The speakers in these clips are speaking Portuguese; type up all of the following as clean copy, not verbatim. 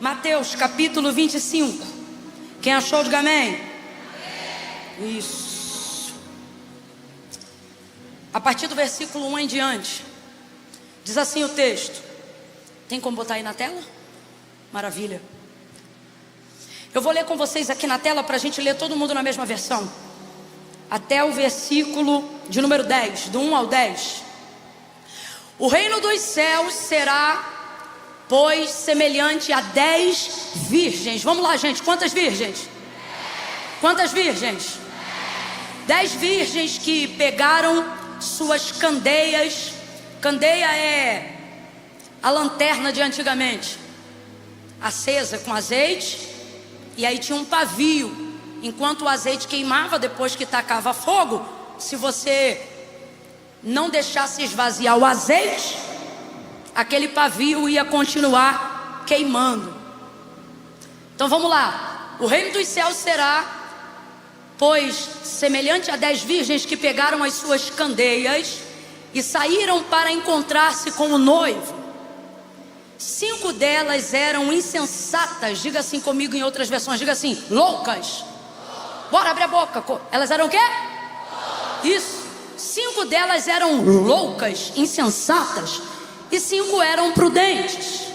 Mateus capítulo 25. Quem achou, diga amém. Isso. A partir do versículo 1 em diante, diz assim o texto. Tem como botar aí na tela? Maravilha. Eu vou ler com vocês aqui na tela para a gente ler todo mundo na mesma versão. Até o versículo de número 10, do 1 ao 10. O reino dos céus será, pois, semelhante a 10 virgens. Vamos lá, gente, quantas virgens? Quantas virgens? 10 virgens que pegaram suas candeias. Candeia é a lanterna de antigamente, acesa com azeite, e aí tinha um pavio. Enquanto o azeite queimava, depois que tacava fogo, se você não deixasse esvaziar o azeite, aquele pavio ia continuar queimando. Então vamos lá. O reino dos céus será, pois, semelhante a 10 virgens que pegaram as suas candeias e saíram para encontrar-se com o noivo. 5 delas eram insensatas. Diga assim comigo em outras versões. Diga assim, loucas. Bora, abre a boca. Elas eram o quê? Isso. 5 delas eram loucas, insensatas, e 5 eram prudentes.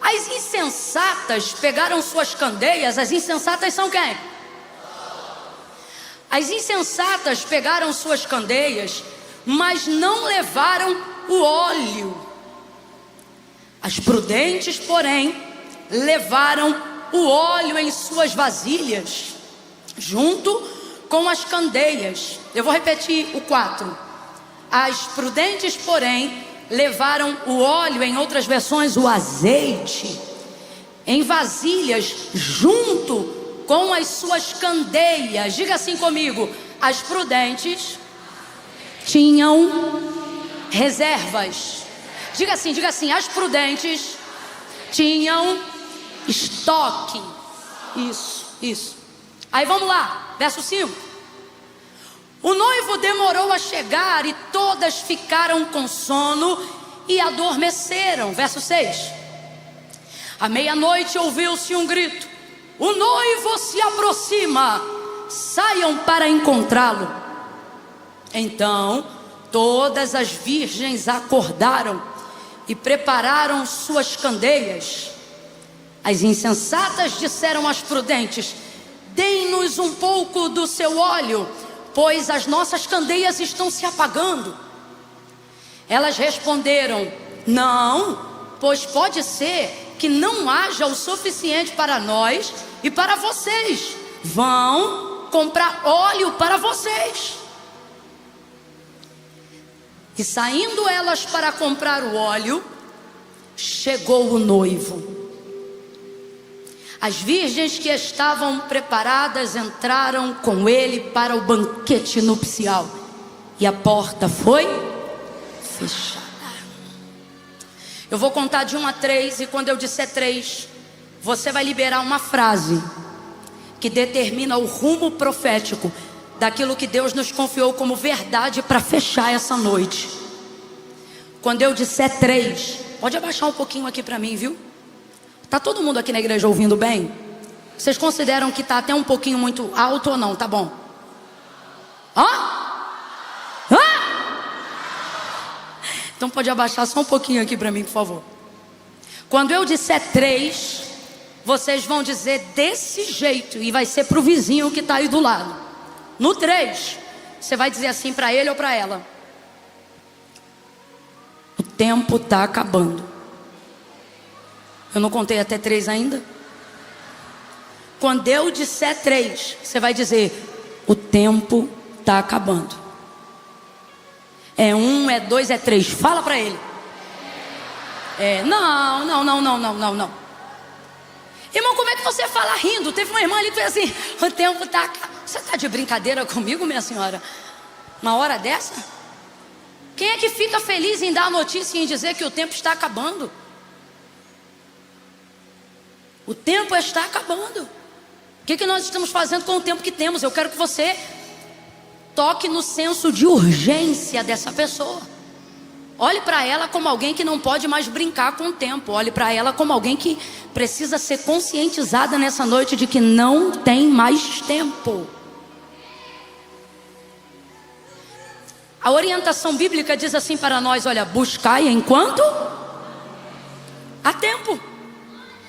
As insensatas pegaram suas candeias. As insensatas são quem? As insensatas pegaram suas candeias, mas não levaram o óleo. As prudentes, porém, levaram o óleo em suas vasilhas, junto com as candeias. Eu vou repetir o 4. As prudentes, porém, levaram o óleo, em outras versões, o azeite, em vasilhas, junto com as suas candeias. Diga assim comigo: as prudentes tinham reservas. Diga assim, as prudentes tinham estoque. Isso. Aí vamos lá, verso 5. O noivo demorou a chegar e todas ficaram com sono e adormeceram. Verso 6. À meia-noite ouviu-se um grito: o noivo se aproxima, saiam para encontrá-lo. Então todas as virgens acordaram e prepararam suas candeias. As insensatas disseram às prudentes: deem-nos um pouco do seu óleo, pois as nossas candeias estão se apagando. Elas responderam: não, pois pode ser que não haja o suficiente para nós e para vocês. Vão comprar óleo para vocês. E saindo elas para comprar o óleo, chegou o noivo. As virgens que estavam preparadas entraram com ele para o banquete nupcial, e a porta foi fechada. Eu vou contar de 1 a 3, e quando eu disser 3, você vai liberar uma frase que determina o rumo profético daquilo que Deus nos confiou como verdade para fechar essa noite. Quando eu disser 3, pode abaixar um pouquinho aqui para mim, viu? Tá todo mundo aqui na igreja ouvindo bem? Vocês consideram que tá até um pouquinho muito alto ou não? Tá bom? Então pode abaixar só um pouquinho aqui para mim, por favor. Quando eu disser 3, vocês vão dizer desse jeito, e vai ser pro vizinho que tá aí do lado. No 3, você vai dizer assim para ele ou para ela: o tempo está acabando. Eu não contei até 3 ainda. Quando eu disser 3, você vai dizer: o tempo está acabando. É 1, é 2, é 3. Fala para ele. Não. Irmão, como é que você fala rindo? Teve uma irmã ali que fez assim: o tempo está acabando. Você está de brincadeira comigo, minha senhora? Uma hora dessa? Quem é que fica feliz em dar a notícia e em dizer que o tempo está acabando? O tempo está acabando. O que nós estamos fazendo com o tempo que temos? Eu quero que você toque no senso de urgência dessa pessoa. Olhe para ela como alguém que não pode mais brincar com o tempo. Olhe para ela como alguém que precisa ser conscientizada nessa noite de que não tem mais tempo. A orientação bíblica diz assim para nós: olha, buscai enquanto há tempo.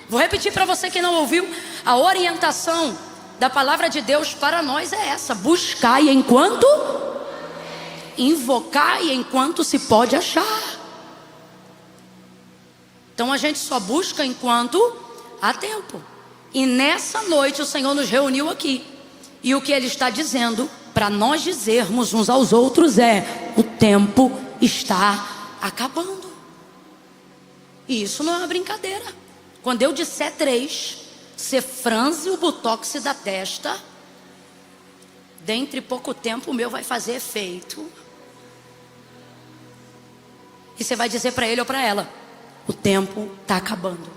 Vou repetir para você que não ouviu. A orientação da palavra de Deus para nós é essa: buscai enquanto, invocai enquanto se pode achar. Então a gente só busca enquanto há tempo. E nessa noite o Senhor nos reuniu aqui, e o que Ele está dizendo para nós dizermos uns aos outros é: o tempo está acabando. E isso não é uma brincadeira. Quando eu disser 3, você franze o botox da testa, dentro de pouco tempo o meu vai fazer efeito. E você vai dizer para ele ou para ela: o tempo está acabando.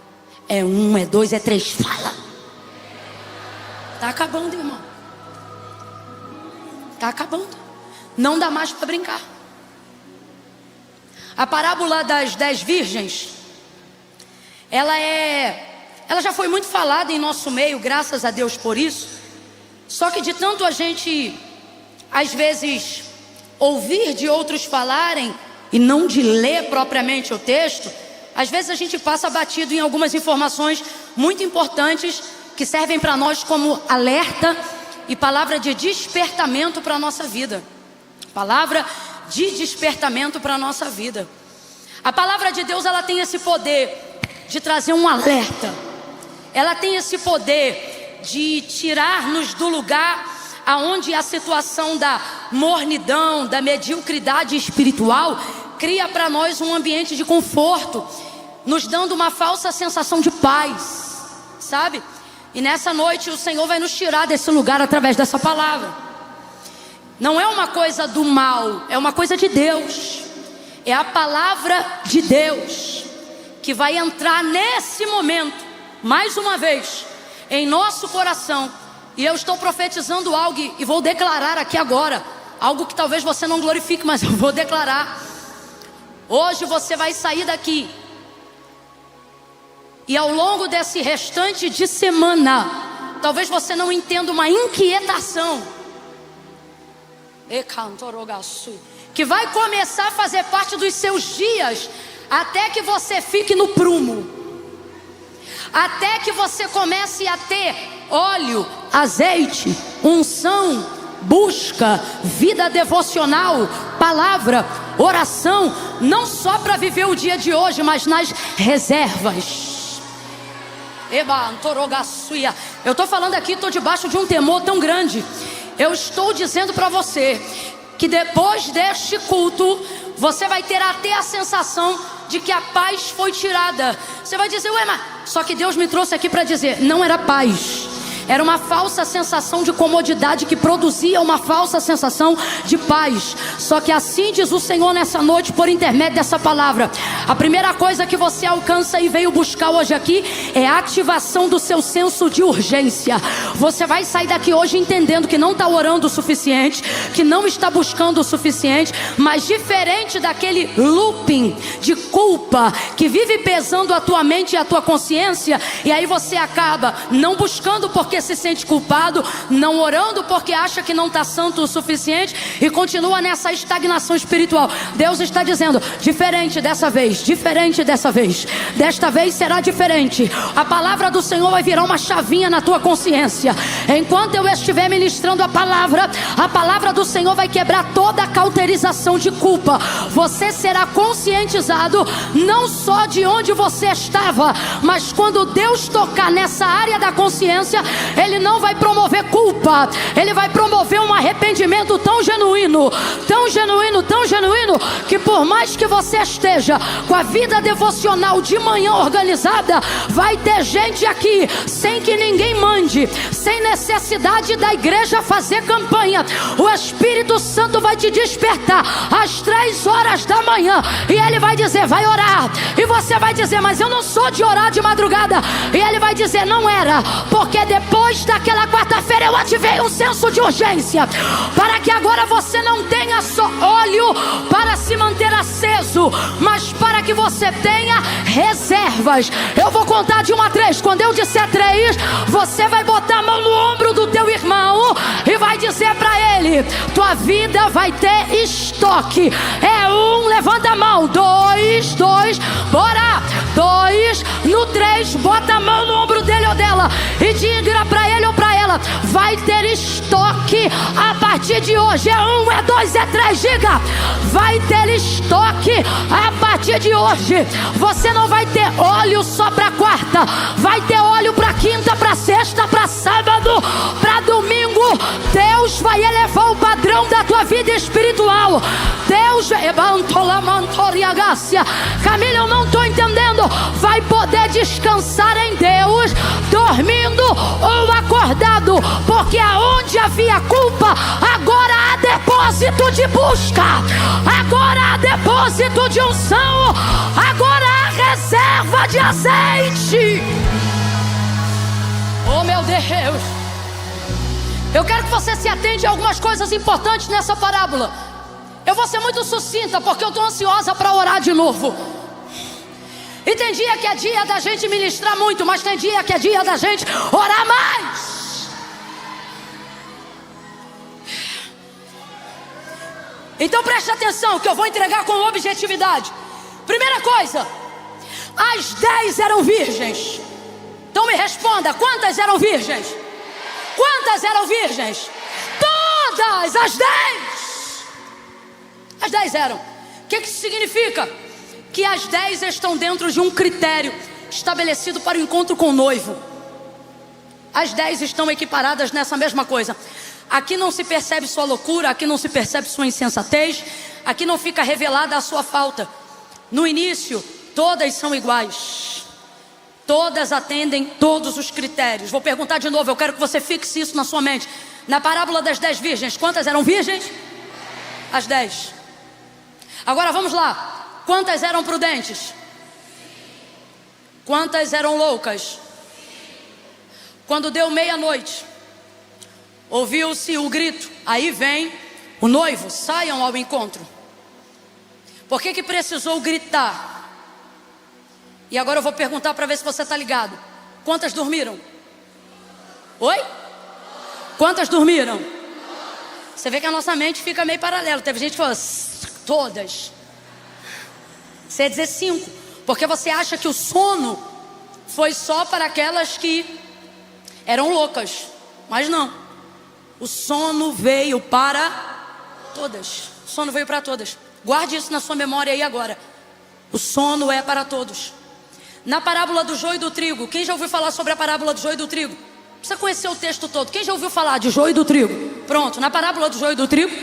É 1, é 2, é 3, fala. Está acabando, irmão. Está acabando. Não dá mais para brincar. A parábola das 10 virgens, ela já foi muito falada em nosso meio, graças a Deus por isso. Só que de tanto a gente, às vezes, ouvir de outros falarem e não de ler propriamente o texto, às vezes a gente passa batido em algumas informações muito importantes que servem para nós como alerta e palavra de despertamento para a nossa vida. Palavra de despertamento para a nossa vida. A palavra de Deus, ela tem esse poder de trazer um alerta. Ela tem esse poder de tirar-nos do lugar aonde a situação da mornidão, da mediocridade espiritual cria para nós um ambiente de conforto, nos dando uma falsa sensação de paz, sabe? E nessa noite o Senhor vai nos tirar desse lugar através dessa palavra. Não é uma coisa do mal, é uma coisa de Deus. É a palavra de Deus que vai entrar nesse momento, mais uma vez, em nosso coração. E eu estou profetizando algo e vou declarar aqui agora, algo que talvez você não glorifique, mas eu vou declarar. Hoje você vai sair daqui, e ao longo desse restante de semana, talvez você não entenda uma inquietação que vai começar a fazer parte dos seus dias, até que você fique no prumo, até que você comece a ter óleo, azeite, unção, busca, vida devocional, palavra, oração, não só para viver o dia de hoje, mas nas reservas. Eu estou falando aqui, estou debaixo de um temor tão grande. Eu estou dizendo para você que depois deste culto, você vai ter até a sensação de que a paz foi tirada. Você vai dizer: ué, mas só que Deus me trouxe aqui para dizer, não era paz. Era uma falsa sensação de comodidade que produzia uma falsa sensação de paz. Só que assim diz o Senhor nessa noite, por intermédio dessa palavra: a primeira coisa que você alcança e veio buscar hoje aqui é a ativação do seu senso de urgência. Você vai sair daqui hoje entendendo que não está orando o suficiente, que não está buscando o suficiente, mas diferente daquele looping de culpa que vive pesando a tua mente e a tua consciência, e aí você acaba não buscando porque se sente culpado, não orando porque acha que não está santo o suficiente e continua nessa estagnação espiritual. Deus está dizendo: diferente dessa vez, diferente dessa vez, desta vez será diferente. A palavra do Senhor vai virar uma chavinha na tua consciência. Enquanto eu estiver ministrando a palavra do Senhor vai quebrar toda a cauterização de culpa. Você será conscientizado não só de onde você estava, mas quando Deus tocar nessa área da consciência, Ele não vai promover culpa, Ele vai promover um arrependimento tão genuíno, tão genuíno, tão genuíno, que por mais que você esteja com a vida devocional de manhã organizada, vai ter gente aqui, sem que ninguém mande, sem necessidade da igreja fazer campanha. O Espírito Santo vai te despertar às 3 horas da manhã e ele vai dizer: vai orar. E você vai dizer: mas eu não sou de orar de madrugada. E ele vai dizer: não era, porque depois daquela quarta-feira eu ativei um senso de urgência, para que agora você não tenha só óleo para se manter aceso, mas para que você tenha reservas. Eu vou contar de 1 a 3. Quando eu disser 3, você vai botar a mão no ombro do teu irmão e vai dizer para ele: tua vida vai ter estoque. É 1, levanta a mão. 2, bora. 2, no 3, bota a mão no ombro dele ou dela e diga para ele ou para ela: vai ter estoque a partir de hoje. É 1, é 2, é 3, diga: vai ter estoque a partir de hoje. Você não vai ter óleo só para quarta, vai ter óleo para quinta, para sexta, para sábado, para domingo. Deus vai elevar o padrão da tua vida espiritual. Deus, Camila, eu não estou entendendo. Vai poder descansar em Deus, dormindo ou acordado, porque aonde havia culpa, agora há depósito de busca, agora há depósito de unção, agora há reserva de azeite. Oh meu Deus, eu quero que você se atente a algumas coisas importantes nessa parábola. Eu vou ser muito sucinta, porque eu estou ansiosa para orar de novo. E tem dia que é dia da gente ministrar muito, mas tem dia que é dia da gente orar mais. Então preste atenção, que eu vou entregar com objetividade. Primeira coisa: as 10 eram virgens. Então me responda, quantas eram virgens? Quantas eram virgens? Todas as 10. As 10 eram. O que isso significa? Que as 10 estão dentro de um critério estabelecido para o encontro com o noivo. As 10 estão equiparadas nessa mesma coisa. Aqui não se percebe sua loucura, aqui não se percebe sua insensatez, aqui não fica revelada a sua falta. No início, todas são iguais. Todas atendem todos os critérios. Vou perguntar de novo, eu quero que você fixe isso na sua mente. Na parábola das 10 virgens, quantas eram virgens? As 10. Agora vamos lá. Quantas eram prudentes? Quantas eram loucas? Quando deu meia-noite, ouviu-se o grito: aí vem o noivo, saiam ao encontro. Por que precisou gritar? E agora eu vou perguntar para ver se você está ligado. Quantas dormiram? Oi? Quantas dormiram? Você vê que a nossa mente fica meio paralela. Teve gente que falou: todas. Você ia dizer 5, porque você acha que o sono foi só para aquelas que eram loucas. Mas não, o sono veio para todas. O sono veio para todas. Guarde isso na sua memória aí agora. O sono é para todos. Na parábola do joio e do trigo, quem já ouviu falar sobre a parábola do joio e do trigo? Precisa conhecer o texto todo. Quem já ouviu falar de joio e do trigo? Pronto, na parábola do joio e do trigo,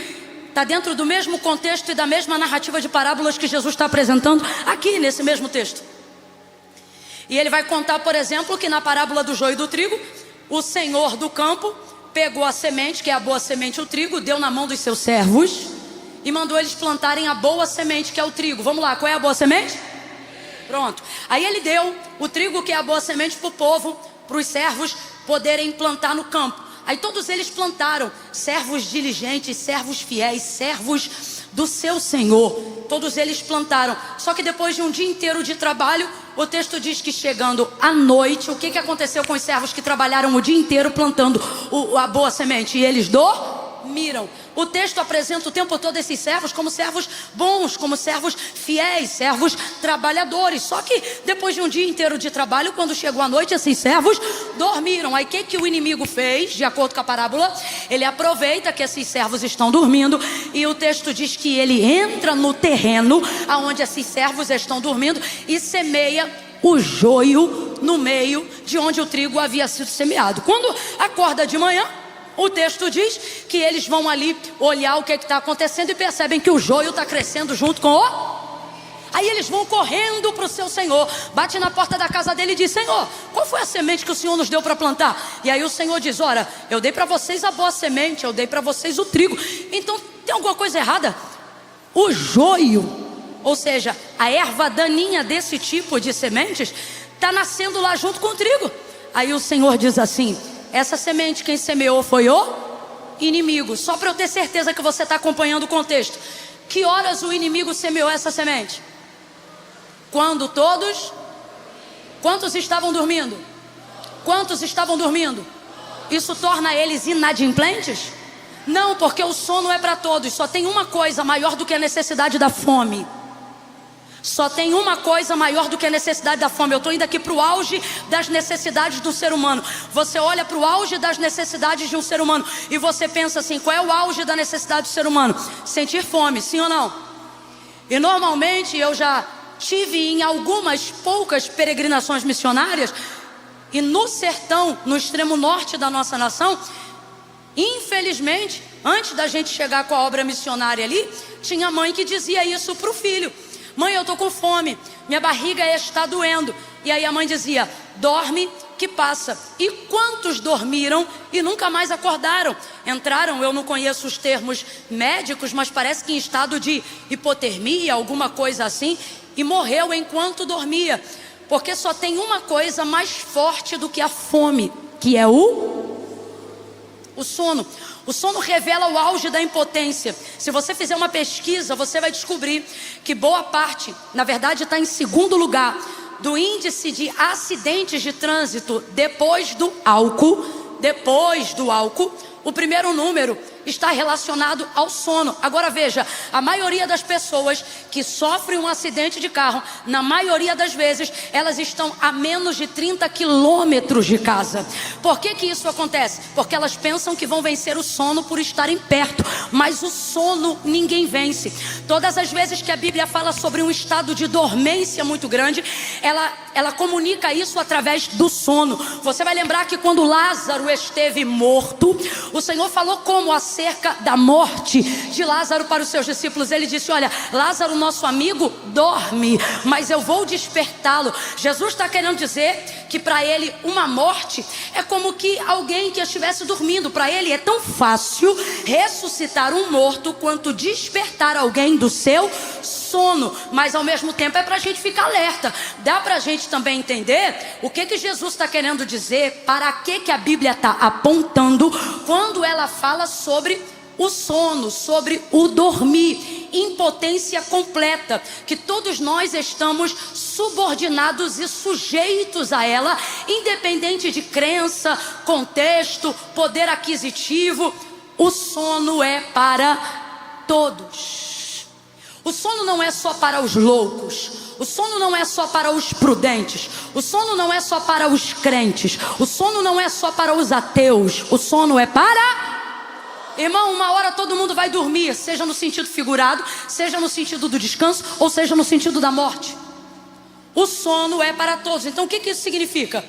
está dentro do mesmo contexto e da mesma narrativa de parábolas que Jesus está apresentando aqui nesse mesmo texto. E ele vai contar, por exemplo, que na parábola do joio e do trigo, o senhor do campo pegou a semente, que é a boa semente, o trigo, deu na mão dos seus servos e mandou eles plantarem a boa semente, que é o trigo. Vamos lá, qual é a boa semente? Pronto. Aí ele deu o trigo, que é a boa semente, para o povo, para os servos poderem plantar no campo. Aí todos eles plantaram, servos diligentes, servos fiéis, servos do seu Senhor. Todos eles plantaram. Só que depois de um dia inteiro de trabalho, o texto diz que chegando à noite, o que aconteceu com os servos que trabalharam o dia inteiro plantando a boa semente? E eles dormiram. O texto apresenta o tempo todo esses servos como servos bons, como servos fiéis, servos trabalhadores. Só que depois de um dia inteiro de trabalho, quando chegou a noite, esses servos dormiram. Aí o que o inimigo fez? De acordo com a parábola, ele aproveita que esses servos estão dormindo, e o texto diz que ele entra no terreno aonde esses servos estão dormindo e semeia o joio no meio de onde o trigo havia sido semeado. Quando acorda de manhã, o texto diz que eles vão ali olhar o que está acontecendo e percebem que o joio está crescendo junto com o... Aí eles vão correndo para o seu senhor, bate na porta da casa dele e diz: Senhor, qual foi a semente que o Senhor nos deu para plantar? E aí o Senhor diz: ora, eu dei para vocês a boa semente, eu dei para vocês o trigo. Então tem alguma coisa errada? O joio, ou seja, a erva daninha desse tipo de sementes, está nascendo lá junto com o trigo. Aí o Senhor diz assim: essa semente quem semeou foi o inimigo. Só para eu ter certeza que você está acompanhando o contexto, que horas o inimigo semeou essa semente? Quando todos? Quantos estavam dormindo? Quantos estavam dormindo? Isso torna eles inadimplentes? Não, porque o sono é para todos. Só tem uma coisa maior do que a necessidade da fome. Só tem uma coisa maior do que a necessidade da fome. Eu estou indo aqui para o auge das necessidades do ser humano. Você olha para o auge das necessidades de um ser humano e você pensa assim: qual é o auge da necessidade do ser humano? Sentir fome, sim ou não? E normalmente eu já tive em algumas poucas peregrinações missionárias, e no sertão, no extremo norte da nossa nação, infelizmente, antes da gente chegar com a obra missionária ali, tinha mãe que dizia isso para o filho: mãe, eu estou com fome, minha barriga está doendo. E aí a mãe dizia: dorme que passa. E quantos dormiram e nunca mais acordaram? Entraram, eu não conheço os termos médicos, mas parece que em estado de hipotermia, alguma coisa assim, e morreu enquanto dormia. Porque só tem uma coisa mais forte do que a fome, que é o sono. O sono revela o auge da impotência. Se você fizer uma pesquisa, você vai descobrir que boa parte, na verdade está em segundo lugar, do índice de acidentes de trânsito depois do álcool, o primeiro número está relacionado ao sono. Agora veja, a maioria das pessoas que sofrem um acidente de carro, na maioria das vezes, elas estão a menos de 30 quilômetros de casa. Por que que isso acontece? Porque elas pensam que vão vencer o sono por estarem perto, mas o sono ninguém vence. Todas as vezes que a Bíblia fala sobre um estado de dormência muito grande, ela comunica isso através do sono. Você vai lembrar que quando Lázaro esteve morto, o Senhor falou como acerca da morte de Lázaro para os seus discípulos. Ele disse: olha, Lázaro, nosso amigo, dorme, mas eu vou despertá-lo. Jesus está querendo dizer que para ele uma morte é como que alguém que estivesse dormindo. Para ele é tão fácil ressuscitar um morto quanto despertar alguém do seu sono. Mas ao mesmo tempo é para a gente ficar alerta. Dá para a gente também entender o que Jesus está querendo dizer, para que a Bíblia está apontando quando ela fala sobre o sono, sobre o dormir. Impotência completa, que todos nós estamos subordinados e sujeitos a ela, independente de crença, contexto, poder aquisitivo. O sono é para todos. O sono não é só para os loucos. O sono não é só para os prudentes. O sono não é só para os crentes. O sono não é só para os ateus. O sono é para... Irmão, uma hora todo mundo vai dormir, seja no sentido figurado, seja no sentido do descanso, ou seja no sentido da morte. O sono é para todos. Então o que isso significa?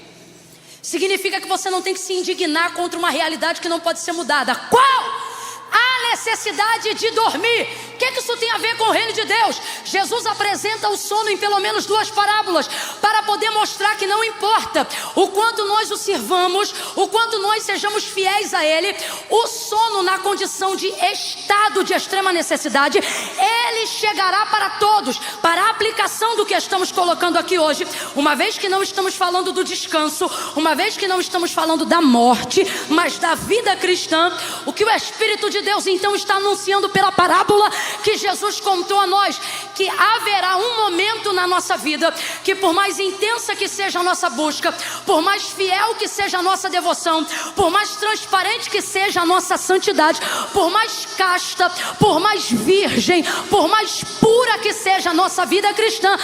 Significa que você não tem que se indignar contra uma realidade que não pode ser mudada. Qual? A necessidade de dormir. O que isso tem a ver com o reino de Deus? Jesus apresenta o sono em pelo menos 2 parábolas, para poder mostrar que não importa o quanto nós o sirvamos, o quanto nós sejamos fiéis a Ele, o sono na condição de estado de extrema necessidade, ele chegará para todos. Para a aplicação do que estamos colocando aqui hoje, uma vez que não estamos falando do descanso, uma vez que não estamos falando da morte, mas da vida cristã, o que o Espírito de Deus então está anunciando pela parábola que Jesus contou a nós, que haverá um momento na nossa vida que, por mais intensa que seja a nossa busca, por mais fiel que seja a nossa devoção, por mais transparente que seja a nossa santidade, por mais casta, por mais virgem, por mais pura que seja a nossa vida cristã,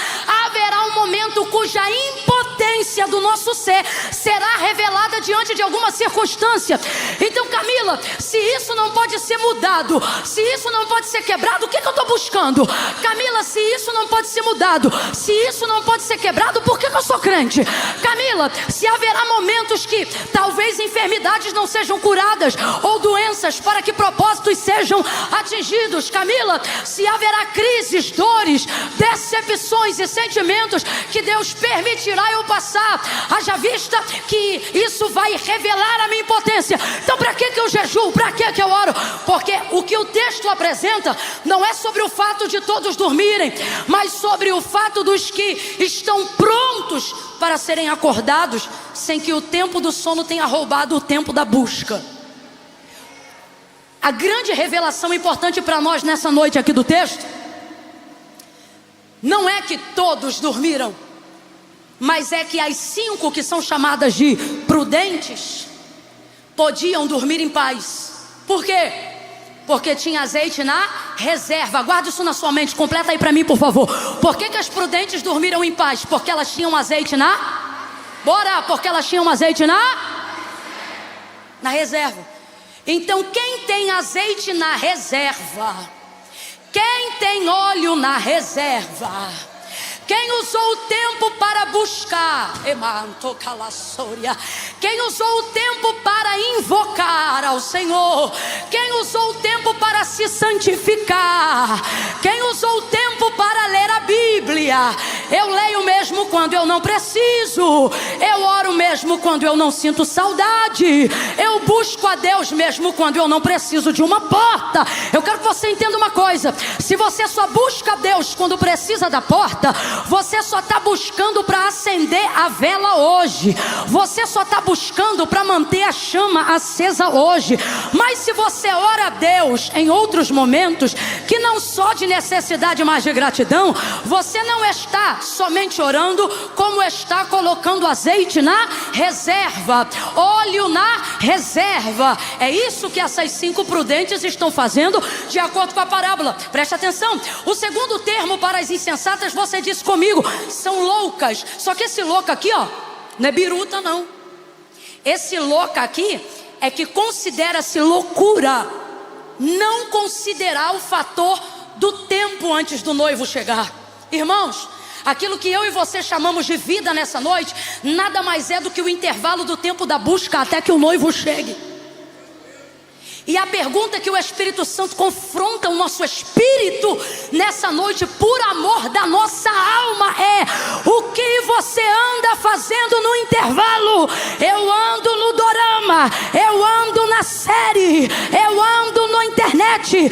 haverá um momento cuja impotência do nosso ser será revelada diante de alguma circunstância. Então, Camila, se isso não pode ser mudado, se isso não pode ser quebrado, o que eu estou buscando? Camila, se isso não pode ser mudado, se isso não pode ser quebrado, por que eu sou crente? Camila, se haverá momentos que talvez enfermidades não sejam curadas, ou doenças para que propósitos sejam atingidos. Camila, se haverá crises, dores, decepções e sentimentos que Deus permitirá eu passar, haja vista que isso vai revelar a minha impotência. Então para que eu jejuo? Para que eu oro? Porque o que o texto apresenta não é sobre o fato de todos dormirem, mas sobre o fato dos que estão prontos para serem acordados, sem que o tempo do sono tenha roubado o tempo da busca. A grande revelação importante para nós nessa noite aqui do texto não é que todos dormiram, mas é que as 5 que são chamadas de prudentes podiam dormir em paz. Por quê? Porque tinha azeite na reserva. Guarda isso na sua mente, completa aí para mim, por favor. Por que as prudentes dormiram em paz? Porque elas tinham azeite porque elas tinham azeite na reserva. Então quem tem azeite na reserva, quem tem óleo na reserva, quem usou o tempo para buscar, quem usou o tempo para invocar ao Senhor, quem usou o tempo para se santificar, quem usou o tempo para ler a Bíblia. Eu leio mesmo quando eu não preciso, eu oro mesmo quando eu não sinto saudade, eu busco a Deus mesmo quando eu não preciso de uma porta. Eu quero que você entenda uma coisa: se você só busca a Deus quando precisa da porta, você só está buscando para acender a vela hoje, você só está buscando para manter a chama acesa hoje. Mas se você ora a Deus em outros momentos, que não só de necessidade, mas de gratidão, você não está somente orando, como está colocando azeite na reserva, óleo na reserva. É isso que essas 5 prudentes estão fazendo, de acordo com a parábola. Preste atenção: o segundo termo para as insensatas, você disse comigo, são loucas. Só que esse louco aqui, ó, não é biruta não. Esse louco aqui é que considera-se loucura não considerar o fator do tempo antes do noivo chegar. Irmãos, aquilo que eu e você chamamos de vida nessa noite nada mais é do que o intervalo do tempo da busca até que o noivo chegue. E a pergunta que o Espírito Santo confronta o nosso espírito nessa noite, por amor da nossa alma, é: o que você anda fazendo no intervalo? Eu ando no dorama, eu ando na série, eu ando na internet,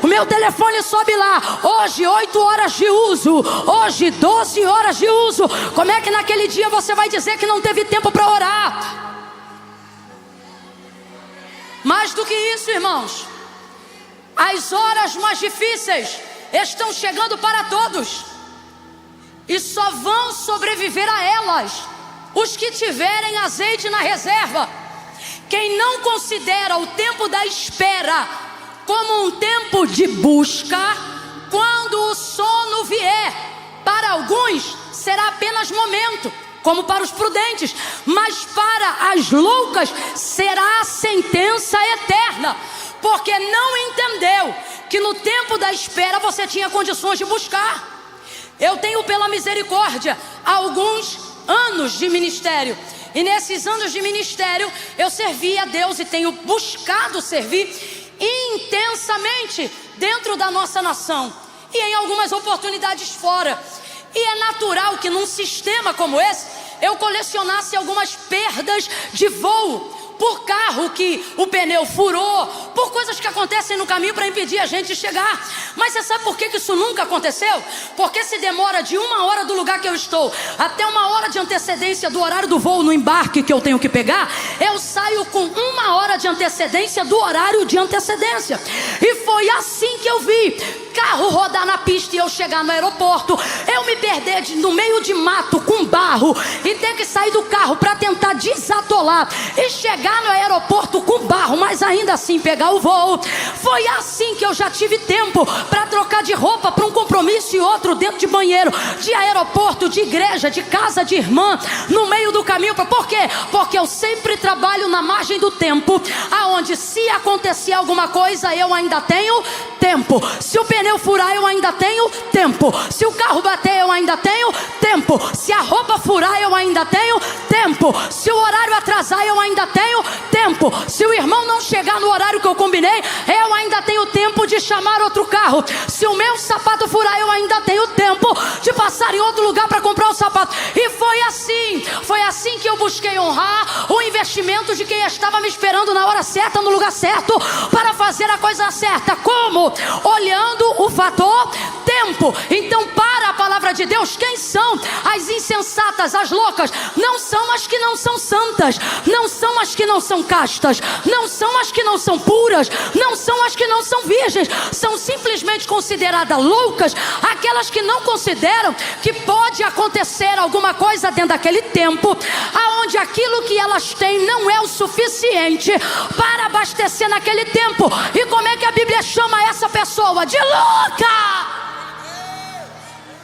o meu telefone sobe lá, hoje 8 horas de uso, hoje 12 horas de uso. Como é que naquele dia você vai dizer que não teve tempo para orar? Mais do que isso, irmãos, as horas mais difíceis estão chegando para todos, e só vão sobreviver a elas os que tiverem azeite na reserva. Quem não considera o tempo da espera como um tempo de busca, quando o sono vier, para alguns será apenas momento, como para os prudentes, mas para as loucas será a sentença eterna, porque não entendeu que no tempo da espera você tinha condições de buscar. Eu tenho, pela misericórdia, alguns anos de ministério, e nesses anos de ministério eu servi a Deus e tenho buscado servir intensamente dentro da nossa nação e em algumas oportunidades fora. E é natural que num sistema como esse eu colecionasse algumas perdas de voo, por carro que o pneu furou, por coisas que acontecem no caminho para impedir a gente de chegar. Mas você sabe por que isso nunca aconteceu? Porque se demora de 1 hora do lugar que eu estou até 1 hora de antecedência do horário do voo no embarque que eu tenho que pegar, eu saio com 1 hora de antecedência do horário de antecedência. E foi assim que eu vi carro rodar na pista e eu chegar no aeroporto, eu me perder no meio de mato com barro e ter que sair do carro para tentar desatolar e chegar no aeroporto com barro, mas ainda assim pegar o voo. Foi assim que eu já tive tempo para trocar de roupa para um compromisso e outro, dentro de banheiro, de aeroporto, de igreja, de casa de irmã, no meio do caminho. caminho para... Por quê? Porque eu sempre trabalho na margem do tempo, aonde se acontecer alguma coisa, eu ainda tenho tempo. Se o pneu furar, eu ainda tenho tempo. Se o carro bater, eu ainda tenho tempo. Se a roupa furar, eu ainda tenho tempo. Se o horário atrasar, eu ainda tenho tempo. Se o irmão não chegar no horário que eu combinei, eu ainda tenho tempo de chamar outro carro. Se o meu sapato furar, eu ainda tenho tempo de passar em outro lugar para comprar o sapato. E foi assim que eu busquei honrar o investimento de quem estava me esperando na hora certa, no lugar certo, para fazer a coisa certa. Como? Olhando o fator tempo. Então, para a palavra de Deus, quem são as insensatas, as loucas? Não são as que não são santas, não são as que não são castas, não são as que não são puras, não são as que não são virgens. São simplesmente consideradas loucas aquelas que não consideram que pode acontecer alguma coisa dentro daquele tempo, aonde aquilo que elas têm não é o suficiente para abastecer naquele tempo. E como é que a Bíblia chama essa pessoa? De louca!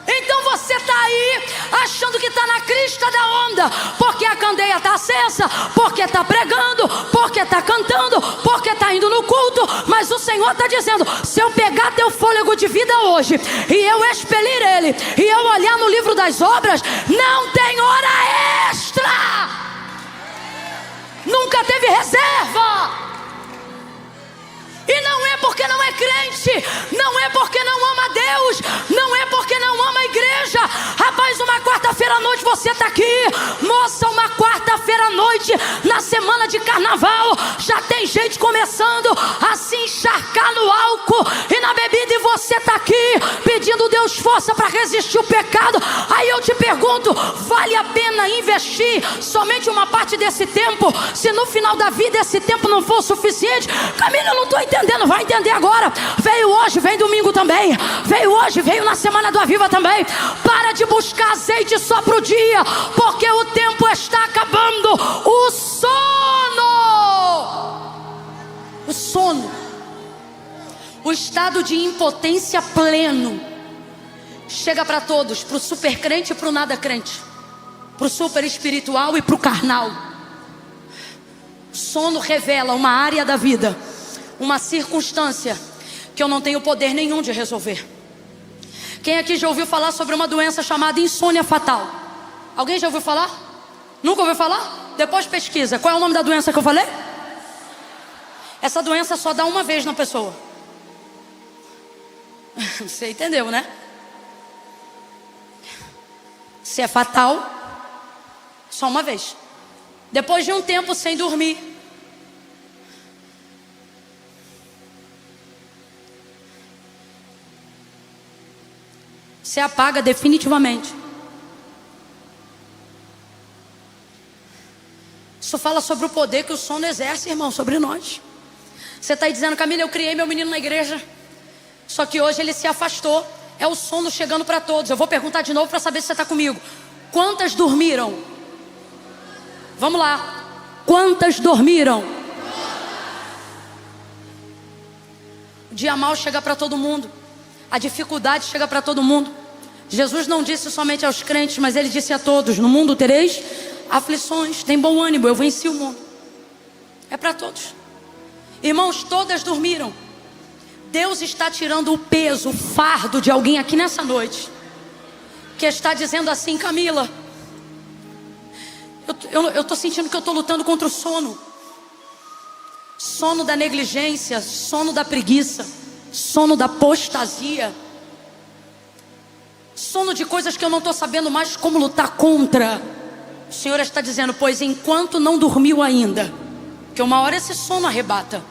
Então você está aí achando que está na crista da onda, porque a candeia está acesa, porque está pregando, porque está cantando, porque está indo no culto. Mas o Senhor está dizendo: se eu pegar teu fôlego de vida hoje e eu expelir ele, e eu olhar no livro das obras, não tem hora extra, nunca teve reserva. E não é porque não é crente, não é porque não ama Deus, não é porque não ama a igreja. Rapaz, uma quarta-feira à noite você está aqui. Moça, uma quarta-feira à noite, na semana de carnaval, já tem gente começando a se encharcar no álcool e na bebida, e você está aqui pedindo Deus força para resistir o pecado. Aí eu te pergunto, vale a pena investir somente uma parte desse tempo, se no final da vida esse tempo não for suficiente? Camila, eu não estou entendendo. Vai entender agora. Veio hoje, vem domingo também. Veio hoje, veio na semana do Aviva também. Para de buscar azeite só para o dia, porque o tempo está acabando. O sono, o estado de impotência pleno chega para todos, para o super crente e para o nada crente, para o super espiritual e para o carnal. O sono revela uma área da vida, uma circunstância que eu não tenho poder nenhum de resolver. Quem aqui já ouviu falar sobre uma doença chamada insônia fatal? Alguém já ouviu falar? Nunca ouviu falar? Depois pesquisa. Qual é o nome da doença que eu falei? Essa doença só dá uma vez na pessoa. Você entendeu, né? Se é fatal, só uma vez. Depois de um tempo sem dormir, se apaga definitivamente. Isso fala sobre o poder que o sono exerce, irmão, sobre nós. Você está aí dizendo: Camila, eu criei meu menino na igreja, só que hoje ele se afastou. É o sono chegando para todos. Eu vou perguntar de novo para saber se você está comigo. Quantas dormiram? Vamos lá. Quantas dormiram? O dia mau chega para todo mundo. A dificuldade chega para todo mundo. Jesus não disse somente aos crentes, mas ele disse a todos: no mundo tereis aflições, tem bom ânimo, eu venci o mundo. É para todos. Irmãos, todas dormiram. Deus está tirando o peso, o fardo de alguém aqui nessa noite, que está dizendo assim: Camila, eu estou sentindo que eu estou lutando contra o sono. Sono da negligência, sono da preguiça, sono da apostasia, sono de coisas que eu não estou sabendo mais como lutar contra. O Senhor está dizendo: pois enquanto não dormiu ainda, que uma hora esse sono arrebata,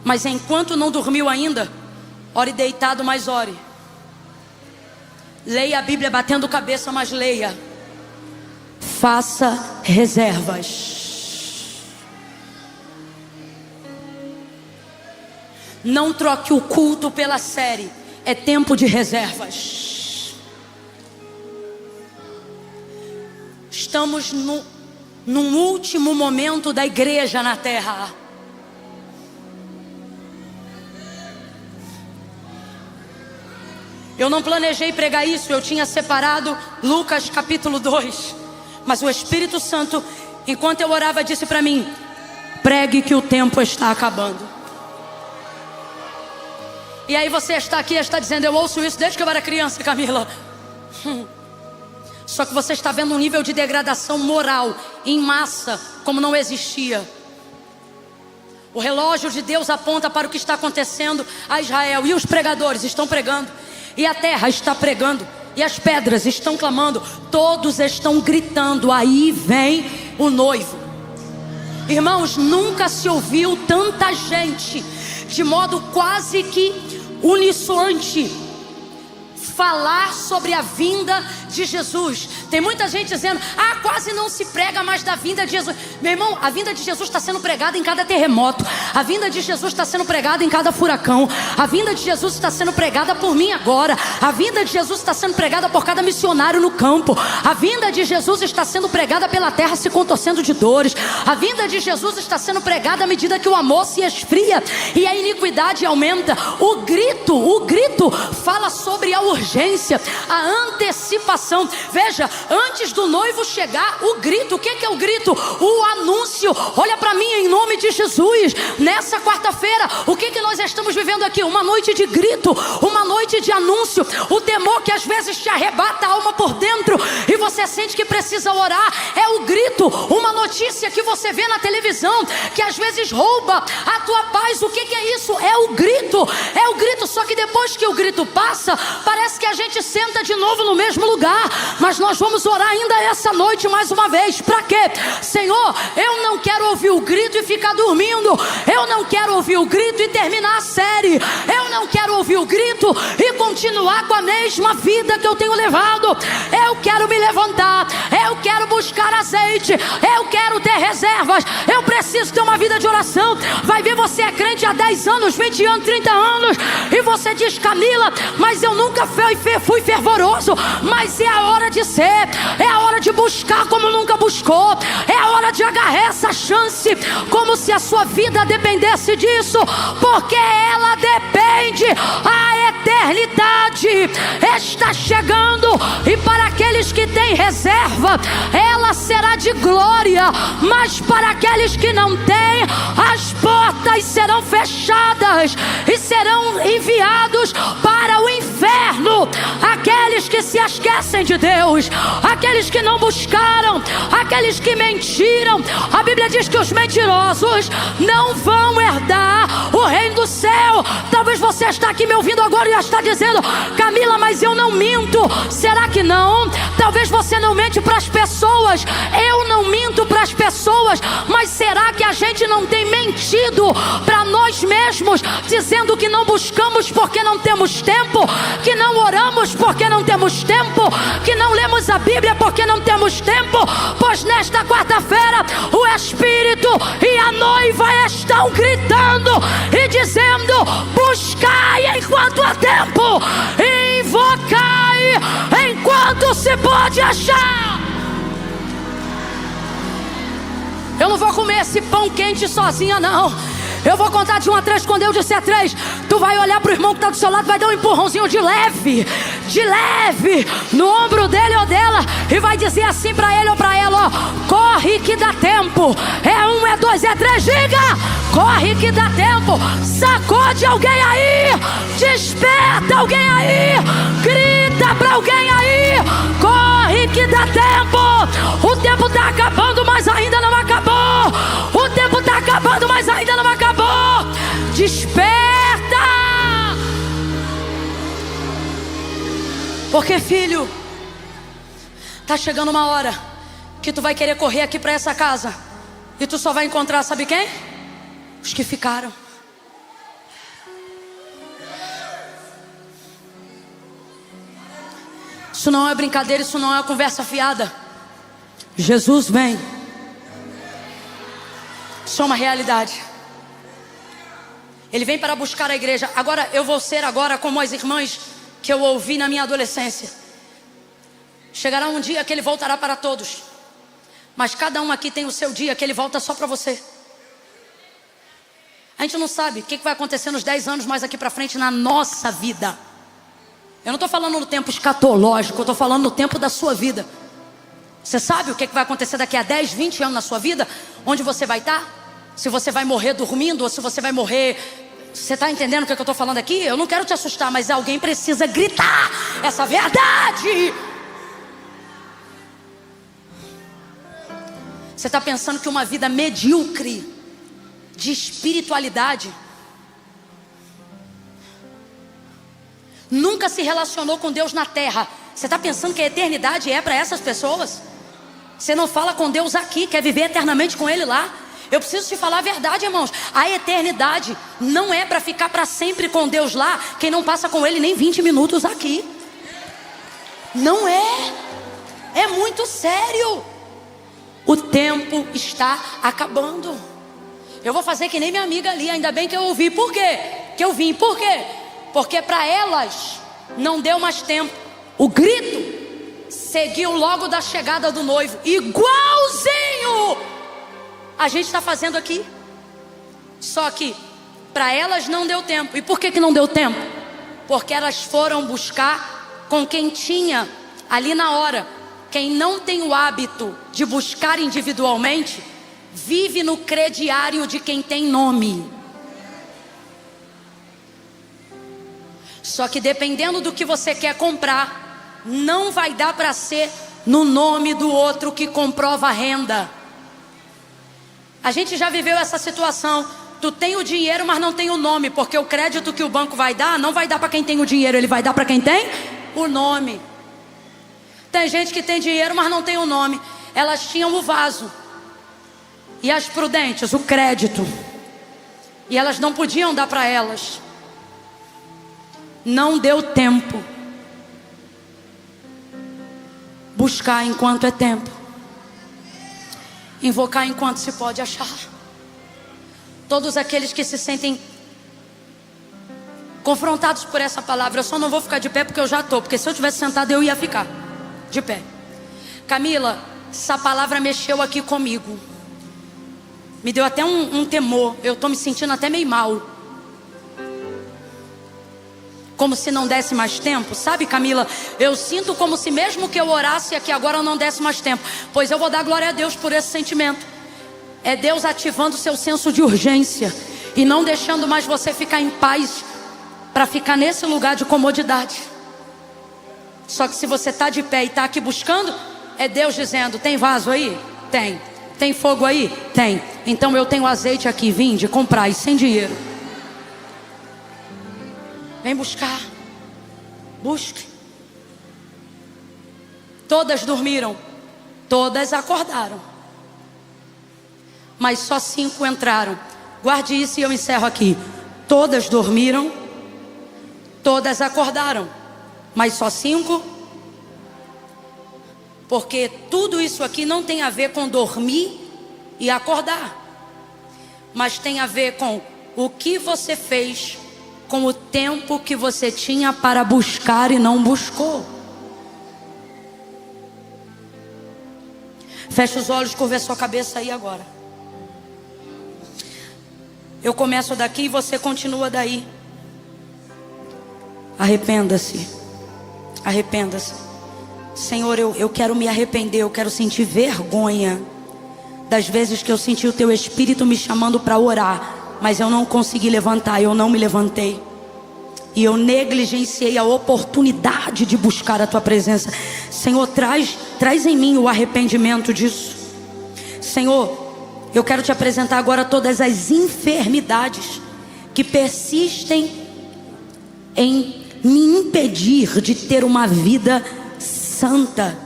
mas enquanto não dormiu ainda, ore deitado, mas ore. Leia a Bíblia batendo cabeça, mas leia. Faça reservas. Não troque o culto pela série. É tempo de reservas. Estamos num último momento da igreja na terra. Eu não planejei pregar isso. Eu tinha separado Lucas capítulo 2, Mas o Espírito Santo, enquanto eu orava, disse para mim: pregue que o tempo está acabando. E aí você está aqui e está dizendo: eu ouço isso desde que eu era criança, Camila. Só que você está vendo um nível de degradação moral em massa como não existia. O relógio de Deus aponta para o que está acontecendo a Israel. E os pregadores estão pregando, e a terra está pregando, e as pedras estão clamando. Todos estão gritando: aí vem o noivo. Irmãos, nunca se ouviu tanta gente de modo quase que unissoante falar sobre a vinda de Jesus. Tem muita gente dizendo: ah, quase não se prega mais da vinda de Jesus. Meu irmão, a vinda de Jesus está sendo pregada em cada terremoto. A vinda de Jesus está sendo pregada em cada furacão. A vinda de Jesus está sendo pregada por mim agora. A vinda de Jesus está sendo pregada por cada missionário no campo. A vinda de Jesus está sendo pregada pela terra se contorcendo de dores. A vinda de Jesus está sendo pregada à medida que o amor se esfria e a iniquidade aumenta. O grito fala sobre a urgência, a antecipação. Veja, antes do noivo chegar, o grito. O que é o grito? O anúncio. Olha para mim, em nome de Jesus. Nessa quarta-feira, o que nós estamos vivendo aqui? Uma noite de grito, uma noite de anúncio. O temor que às vezes te arrebata a alma por dentro e você sente que precisa orar, é o grito. Uma notícia que você vê na televisão que às vezes rouba a tua paz. O que é isso? É o grito. É o grito. Só que depois que o grito passa, parece que a gente senta de novo no mesmo lugar. Mas nós vamos orar ainda essa noite mais uma vez. Para quê? Senhor, eu não quero ouvir o grito e ficar dormindo. Eu não quero ouvir o grito e terminar a série. Eu não quero ouvir o grito e continuar com a mesma vida que eu tenho levado. Eu quero me levantar. Eu quero buscar azeite. Eu quero ter reservas. Eu preciso ter uma vida de oração. Vai ver, você é crente há 10 anos, 20 anos, 30 anos, e você diz: Camila, mas eu nunca fui fervoroso. Mas é a hora de ser. É a hora de buscar como nunca buscou. É a hora de agarrar essa chance como se a sua vida dependesse disso, porque ela depende. A eternidade está chegando, e para aqueles que têm reserva, ela será de glória. Mas para aqueles que não têm, as portas serão fechadas e serão enviados para o inferno. Aqueles que se esquecem de Deus, aqueles que não buscaram, aqueles que mentiram. A Bíblia diz que os mentirosos não vão herdar o reino do céu. Talvez você está aqui me ouvindo agora e está dizendo: Camila, mas eu não minto. Será que não? Talvez você não mente para as pessoas. Eu não minto para as pessoas. Mas será que a gente não tem mentido para nós mesmos, dizendo que não buscamos porque não temos tempo, que não oramos porque não temos tempo, que não lemos a Bíblia porque não temos tempo? Pois nesta quarta-feira o Espírito e a noiva estão gritando e dizendo: buscai enquanto há tempo, invocai enquanto se pode achar. Eu não vou comer esse pão quente sozinha, não. Eu vou contar de 1 a 3. Quando eu disser 3, tu vai olhar pro irmão que está do seu lado, vai dar um empurrãozinho de leve no ombro dele ou dela, e vai dizer assim para ele ou para ela: ó, corre que dá tempo. É 1, é 2, é 3, diga: corre que dá tempo. Sacode alguém aí, desperta alguém aí, grita para alguém aí: corre que dá tempo. O tempo está acabando, mas ainda não acabou. O tempo está acabando, mas ainda não acabou. Desperta! Porque, filho, tá chegando uma hora que tu vai querer correr aqui para essa casa, e tu só vai encontrar, sabe quem? Os que ficaram. Isso não é brincadeira, isso não é uma conversa fiada. Jesus vem. Isso é uma realidade. Ele vem para buscar a igreja. Agora, eu vou ser agora como as irmãs que eu ouvi na minha adolescência. Chegará um dia que ele voltará para todos, mas cada um aqui tem o seu dia que ele volta só para você. A gente não sabe o que vai acontecer nos 10 anos mais aqui para frente na nossa vida. Eu não estou falando no tempo escatológico, eu estou falando no tempo da sua vida. Você sabe o que vai acontecer daqui a 10, 20 anos na sua vida? Onde você vai estar? Se você vai morrer dormindo ou se você vai morrer... Você está entendendo o que eu estou falando aqui? Eu não quero te assustar, mas alguém precisa gritar essa verdade. Você está pensando que uma vida medíocre de espiritualidade nunca se relacionou com Deus na terra? Você está pensando que a eternidade é para essas pessoas? Você não fala com Deus aqui, quer viver eternamente com Ele lá? Eu preciso te falar a verdade, irmãos. A eternidade não é para ficar para sempre com Deus lá quem não passa com Ele nem 20 minutos aqui. Não é. É muito sério. O tempo está acabando. Eu vou fazer que nem minha amiga ali. Ainda bem que eu ouvi. Por quê? Que eu vim. Por quê? Porque para elas não deu mais tempo. O grito seguiu logo da chegada do noivo. Igualzinho a gente está fazendo aqui. Só que para elas não deu tempo. E por que não deu tempo? Porque elas foram buscar com quem tinha ali na hora. Quem não tem o hábito de buscar individualmente, vive no crediário de quem tem nome. Só que dependendo do que você quer comprar, não vai dar para ser no nome do outro que comprova a renda. A gente já viveu essa situação. Tu tem o dinheiro, mas não tem o nome, porque o crédito que o banco vai dar, não vai dar para quem tem o dinheiro, ele vai dar para quem tem o nome. Tem gente que tem dinheiro, mas não tem o nome. Elas tinham o vaso e as prudentes, o crédito, e elas não podiam dar para elas. Não deu tempo. Buscar enquanto é tempo. Invocar enquanto se pode achar. Todos aqueles que se sentem confrontados por essa palavra, eu só não vou ficar de pé porque eu já estou, porque se eu tivesse sentado eu ia ficar de pé. Camila, essa palavra mexeu aqui comigo. Me deu até um temor. Eu estou me sentindo até meio mal. Como se não desse mais tempo. Sabe, Camila, eu sinto como se mesmo que eu orasse aqui agora não desse mais tempo. Pois eu vou dar glória a Deus por esse sentimento. É Deus ativando o seu senso de urgência e não deixando mais você ficar em paz para ficar nesse lugar de comodidade. Só que se você está de pé e está aqui buscando, é Deus dizendo: tem vaso aí? Tem. Tem fogo aí? Tem. Então eu tenho azeite aqui, vinde, comprai, sem dinheiro. Vem buscar. Busque. Todas dormiram, todas acordaram, mas só 5 entraram. Guarde isso e eu encerro aqui. Todas dormiram, todas acordaram, mas só 5. Porque tudo isso aqui não tem a ver com dormir e acordar, mas tem a ver com o que você fez com o tempo que você tinha para buscar e não buscou. Feche os olhos, curva a sua cabeça aí agora. Eu começo daqui e você continua daí. Arrependa-se. Arrependa-se. Senhor, eu quero me arrepender. Eu quero sentir vergonha das vezes que eu senti o teu Espírito me chamando para orar, mas eu não consegui levantar, eu não me levantei. E eu negligenciei a oportunidade de buscar a tua presença. Senhor, traz em mim o arrependimento disso. Senhor, eu quero te apresentar agora todas as enfermidades que persistem em me impedir de ter uma vida santa,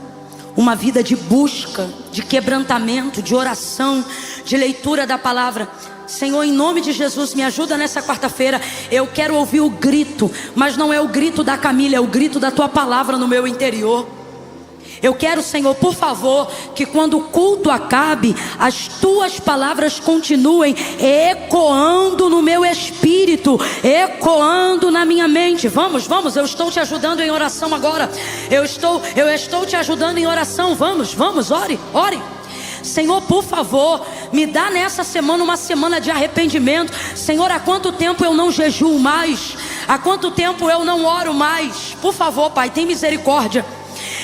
uma vida de busca, de quebrantamento, de oração, de leitura da palavra. Senhor, em nome de Jesus, me ajuda nessa quarta-feira. Eu quero ouvir o grito, mas não é o grito da Camila, é o grito da tua palavra no meu interior. Eu quero, Senhor, por favor, que quando o culto acabe, as tuas palavras continuem ecoando no meu espírito, ecoando na minha mente. Vamos, eu estou te ajudando em oração agora. Eu estou te ajudando em oração. Vamos, ore. Senhor, por favor, me dá nessa semana uma semana de arrependimento. Senhor, há quanto tempo eu não jejuo mais? Há quanto tempo eu não oro mais? Por favor, Pai, tem misericórdia.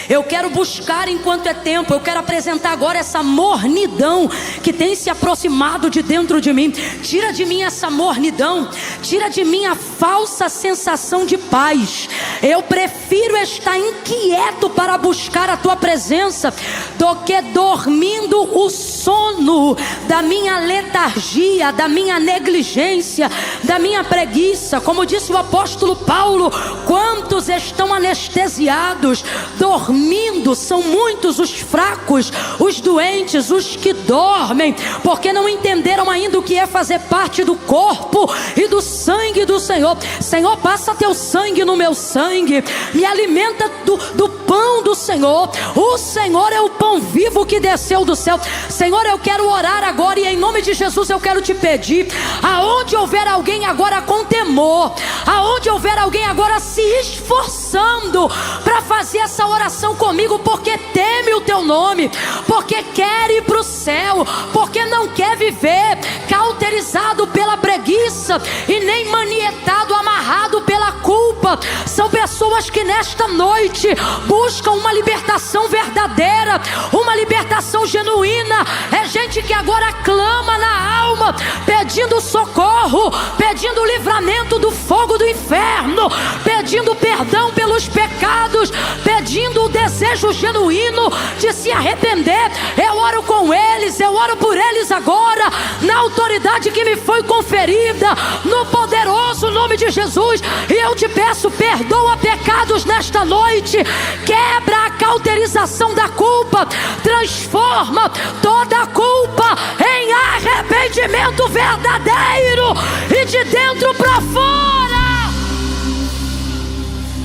Eu quero buscar enquanto é tempo. Eu quero apresentar agora essa mornidão que tem se aproximado de dentro de mim. Tira de mim essa mornidão. Tira de mim a falsa sensação de paz. Eu prefiro estar inquieto para buscar a tua presença do que dormindo o sono da minha letargia, da minha negligência, da minha preguiça. Como disse o apóstolo Paulo, quantos estão anestesiados, dormindo? São muitos os fracos, os doentes, os que dormem, porque não entenderam ainda o que é fazer parte do corpo e do sangue do Senhor. Senhor, passa teu sangue no meu sangue, me alimenta do pão do Senhor. O Senhor é o pão vivo que desceu do céu. Senhor, eu quero orar agora e em nome de Jesus eu quero te pedir, aonde houver alguém agora com temor, aonde houver alguém agora se esforçando para fazer essa oração comigo, porque teme o teu nome, porque quer ir para o céu, porque não quer viver cauterizado pela preguiça e nem manietado, amarrado pela culpa. São pessoas que nesta noite buscam uma libertação verdadeira, uma libertação genuína. É gente que agora clama na alma, pedindo socorro, pedindo livramento do fogo do inferno, pedindo perdão pelos pecados, pedindo o desejo genuíno de se arrepender. Eu oro com eles, eu oro por eles agora, na autoridade que me foi conferida, no poderoso nome de Jesus. E eu te peço, perdoa pecados nesta noite, quebra a cauterização da culpa, transforma toda a culpa em arrependimento verdadeiro, e de dentro para fora.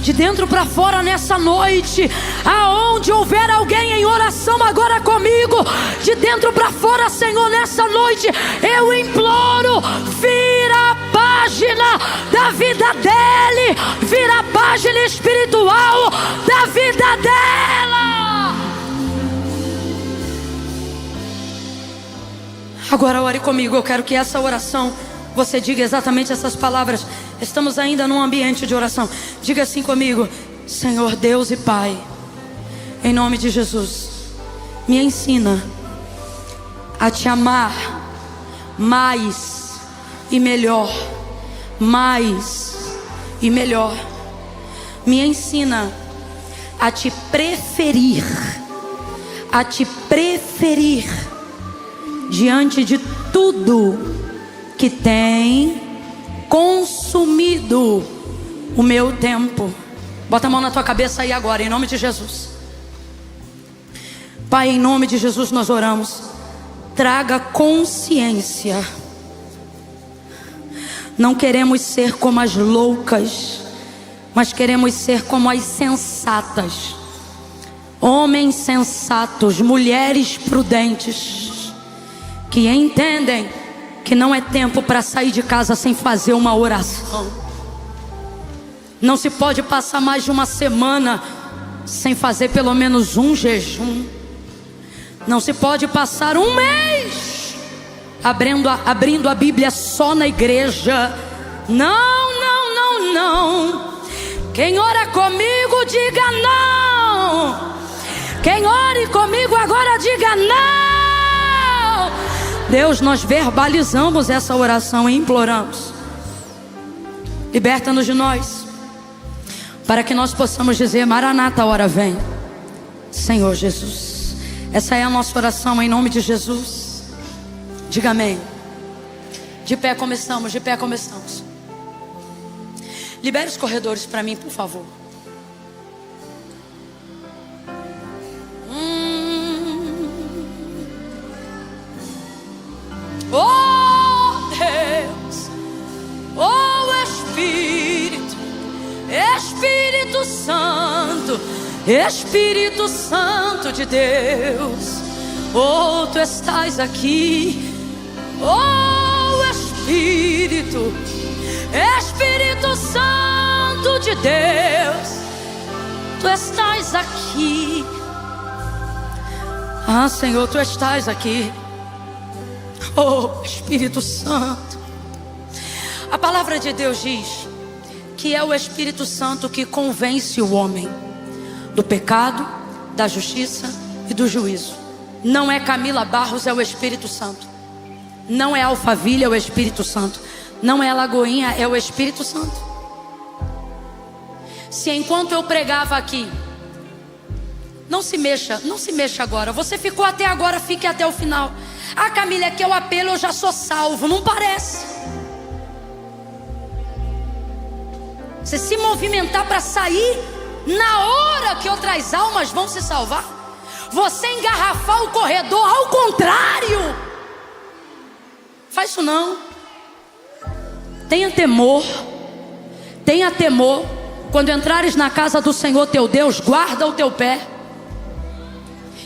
De dentro para fora nessa noite, aonde houver alguém em oração agora comigo, de dentro para fora, Senhor, nessa noite eu imploro, vira a página da vida dele, vira a página espiritual da vida dela. Agora ore comigo, eu quero que essa oração você diga exatamente essas palavras. Estamos ainda num ambiente de oração. Diga assim comigo: Senhor Deus e Pai, em nome de Jesus, me ensina a te amar mais e melhor, mais e melhor. Me ensina a te preferir, diante de tudo que tem consumido o meu tempo. Bota a mão na tua cabeça aí agora, em nome de Jesus. Pai, em nome de Jesus nós oramos. Traga consciência. Não queremos ser como as loucas, mas queremos ser como as sensatas. Homens sensatos, mulheres prudentes, que entendem que não é tempo para sair de casa sem fazer uma oração. Não se pode passar mais de uma semana sem fazer pelo menos um jejum. Não se pode passar um mês abrindo a Bíblia só na igreja. Não, não, não, não. Quem ora comigo, diga não. Quem ore comigo agora, diga não. Deus, nós verbalizamos essa oração e imploramos: liberta-nos de nós, para que nós possamos dizer: Maranata, a hora vem, Senhor Jesus. Essa é a nossa oração em nome de Jesus. Diga amém. De pé começamos, de pé começamos. Libere os corredores para mim, por favor. Oh Deus, oh Espírito, Espírito Santo, Espírito Santo de Deus, oh, tu estás aqui, oh Espírito, Espírito Santo de Deus, tu estás aqui. Ah, Senhor, tu estás aqui. Oh, Espírito Santo. A palavra de Deus diz que é o Espírito Santo que convence o homem do pecado, da justiça e do juízo. Não é Camila Barros, é o Espírito Santo. Não é Alphaville, é o Espírito Santo. Não é Lagoinha, é o Espírito Santo. Se enquanto eu pregava aqui, não se mexa agora. Você ficou até agora, fique até o final. Ah, Camila, é que eu apelo, eu já sou salvo. Não parece. Você se movimentar para sair na hora que outras almas vão se salvar. Você engarrafar o corredor, ao contrário. Faz isso não. Tenha temor. Tenha temor. Quando entrares na casa do Senhor teu Deus, guarda o teu pé.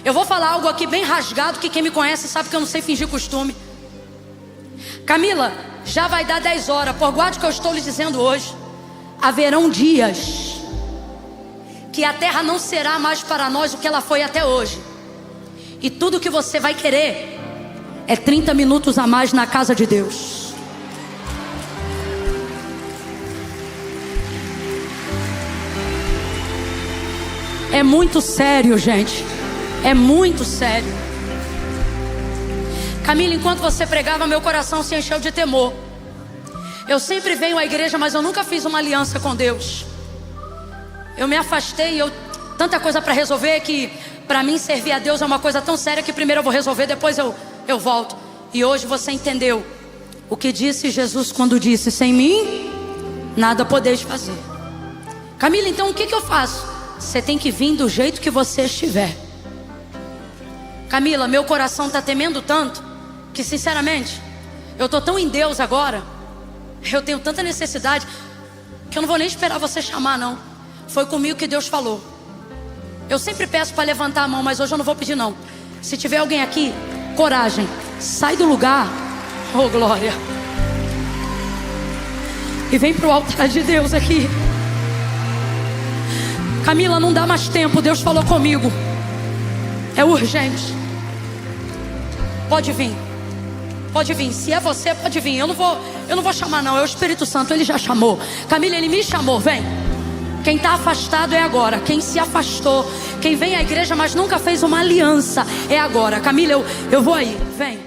Eu vou falar algo aqui bem rasgado, que quem me conhece sabe que eu não sei fingir costume. Camila, já vai dar 10 horas, por guarde o que eu estou lhe dizendo hoje. Haverão dias que a terra não será mais para nós o que ela foi até hoje. E tudo que você vai querer é 30 minutos a mais na casa de Deus. É muito sério, gente. É muito sério. Camila, enquanto você pregava, meu coração se encheu de temor. Eu sempre venho à igreja, mas eu nunca fiz uma aliança com Deus. Eu me afastei, tanta coisa para resolver, que para mim servir a Deus é uma coisa tão séria que primeiro eu vou resolver, depois eu volto. E hoje você entendeu o que disse Jesus quando disse: sem mim nada podeis fazer. Camila, então o que eu faço? Você tem que vir do jeito que você estiver. Camila, meu coração está temendo tanto que sinceramente eu estou tão em Deus agora. Eu tenho tanta necessidade que eu não vou nem esperar você chamar, não. Foi comigo que Deus falou. Eu sempre peço para levantar a mão, mas hoje eu não vou pedir, não. Se tiver alguém aqui, coragem, sai do lugar, oh glória, e vem para o altar de Deus aqui. Camila, não dá mais tempo, Deus falou comigo. É urgente. Pode vir. Pode vir, se é você, pode vir. Eu não vou chamar, não. É o Espírito Santo, ele já chamou. Camila, ele me chamou, vem. Quem está afastado é agora. Quem se afastou, quem vem à igreja mas nunca fez uma aliança, é agora. Camila, eu vou aí, vem.